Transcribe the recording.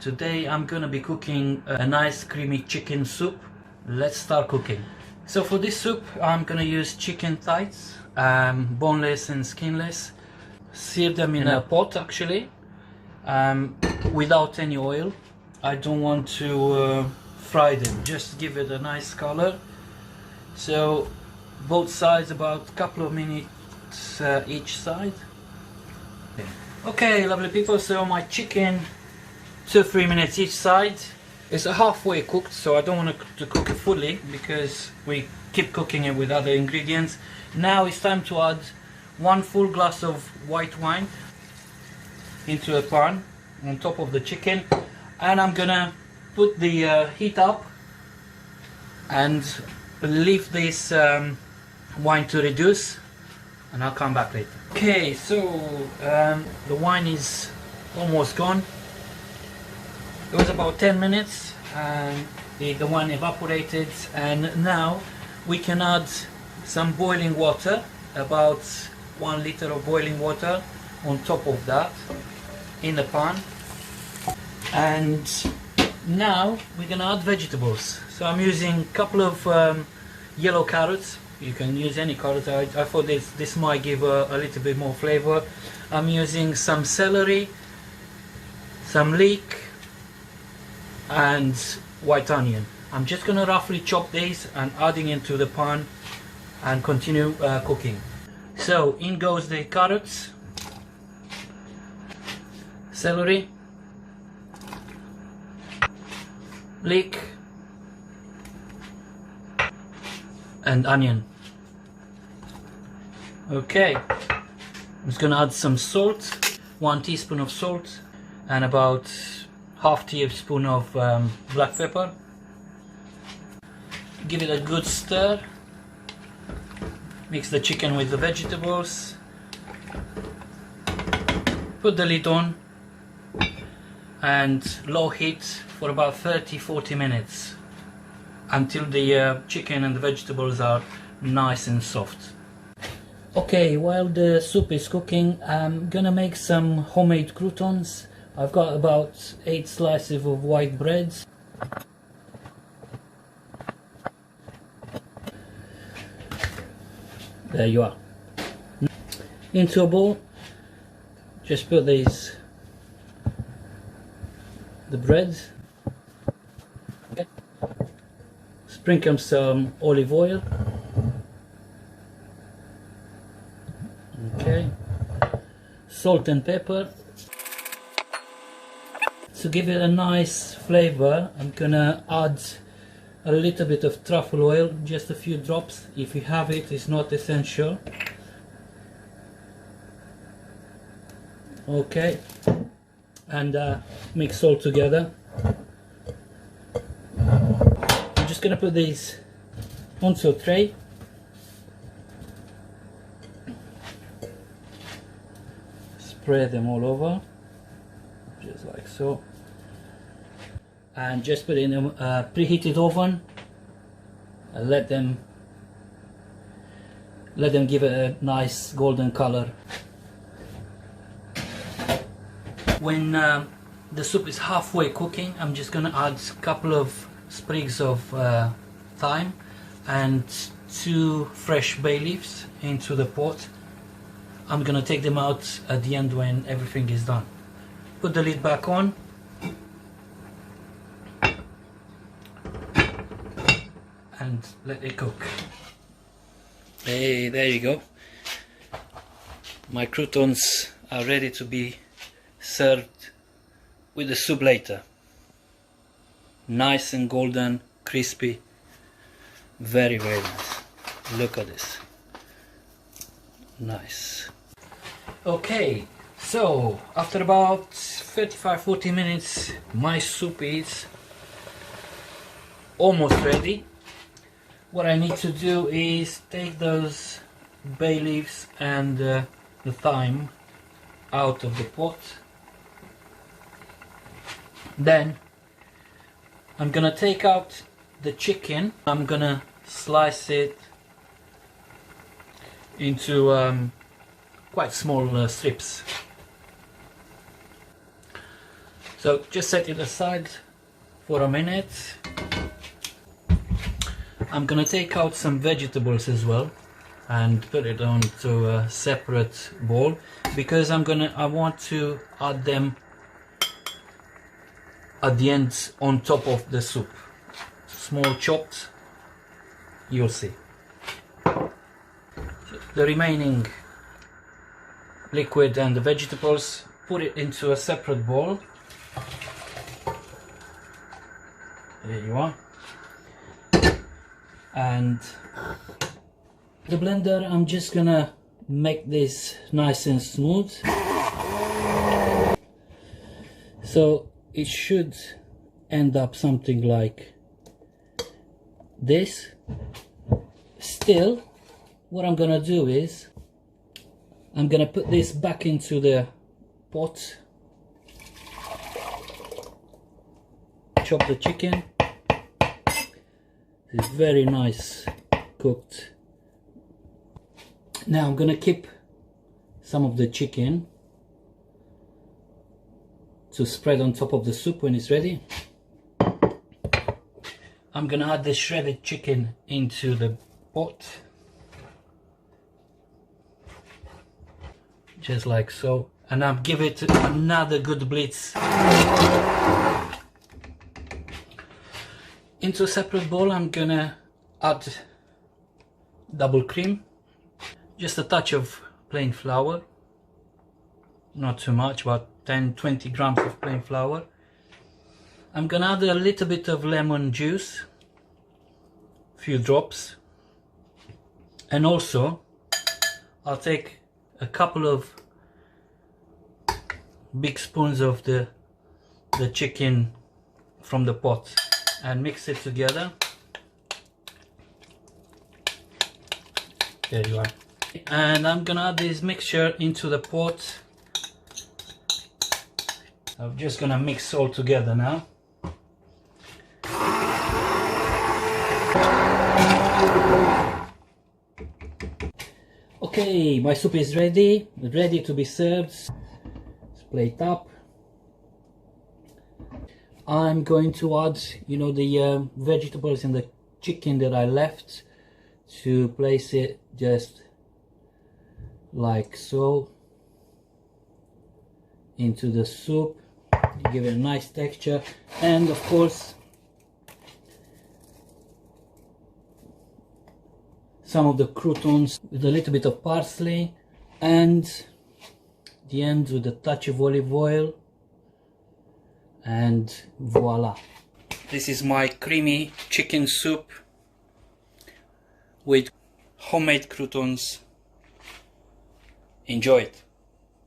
Today I'm gonna be cooking a nice creamy chicken soup. Let's start cooking. So for this soup I'm gonna use chicken thighs, boneless and skinless. Sear them in a pot actually, without any oil. I don't want to fry them, just give it a nice color. So both sides about a couple of minutes each side. Okay, lovely people, so my chicken 2-3 minutes each side. It's halfway cooked, so I don't want to cook it fully because we keep cooking it with other ingredients. Now it's time to add 1 full glass of white wine into a pan on top of the chicken, and I'm gonna put the heat up and leave this wine to reduce, and I'll come back later. Okay, so the wine is almost gone. It was about 10 minutes and the wine evaporated, and now we can add some boiling water, about 1 liter of boiling water on top of that in the pan. And now we're gonna add vegetables. So I'm using a couple of yellow carrots. You can use any carrot. I thought this might give a little bit more flavor. I'm using some celery, some leek, and white onion. I'm just gonna roughly chop these and adding into the pan and continue cooking. So in goes the carrots, celery, leek, and onion. Okay, I'm just gonna add some salt, 1 teaspoon of salt, and about half teaspoon of black pepper. Give it a good stir. Mix the chicken with the vegetables. Put the lid on and low heat for about 30-40 minutes until the chicken and the vegetables are nice and soft. Okay, while the soup is cooking, I'm gonna make some homemade croutons. I've got about 8 slices of white bread. There you are. Into a bowl, just put the bread. Okay. Sprinkle some olive oil. Okay. Salt and pepper. To give it a nice flavor, I'm gonna add a little bit of truffle oil, just a few drops. If you have it, it's not essential. Okay, and mix all together. I'm just gonna put these onto a tray. Spread them all over, just like so. And just put it in a preheated oven and let them give it a nice golden color. When the soup is halfway cooking, I'm just gonna add a couple of sprigs of thyme and 2 fresh bay leaves into the pot. I'm gonna take them out at the end when everything is done. Put the lid back on. And let it cook. Hey, there you go. My croutons are ready to be served with the soup later. Nice and golden, crispy. Very, very nice. Look at this. Nice. Okay, so after about 35-40 minutes, my soup is almost ready. What I need to do is take those bay leaves and the thyme out of the pot. Then I'm gonna take out the chicken. I'm gonna slice it into quite small strips. So just set it aside for a minute. I'm gonna take out some vegetables as well and put it onto a separate bowl, because I want to add them at the end on top of the soup. Small chopped, you'll see. So the remaining liquid and the vegetables, put it into a separate bowl. There you are. And the blender, I'm just gonna make this nice and smooth. So it should end up something like this. Still, what I'm gonna do is I'm gonna put this back into the pot, chop the chicken. It's very nice cooked. Now I'm gonna keep some of the chicken to spread on top of the soup when it's ready. I'm gonna add the shredded chicken into the pot, just like so, and I'll give it another good blitz. Into a separate bowl, I'm gonna add double cream, just a touch of plain flour, not too much, about 10-20 grams of plain flour. I'm gonna add a little bit of lemon juice, a few drops, and also I'll take a couple of big spoons of the chicken from the pot and mix it together. There you are. And I'm gonna add this mixture into the pot. I'm just gonna mix all together now. Okay, my soup is ready to be served. Let's plate up. I'm going to add, the vegetables and the chicken that I left, to place it just like so into the soup. Give it a nice texture, and of course some of the croutons with a little bit of parsley, and the end with a touch of olive oil, and voila. This is my creamy chicken soup with homemade croutons. Enjoy it.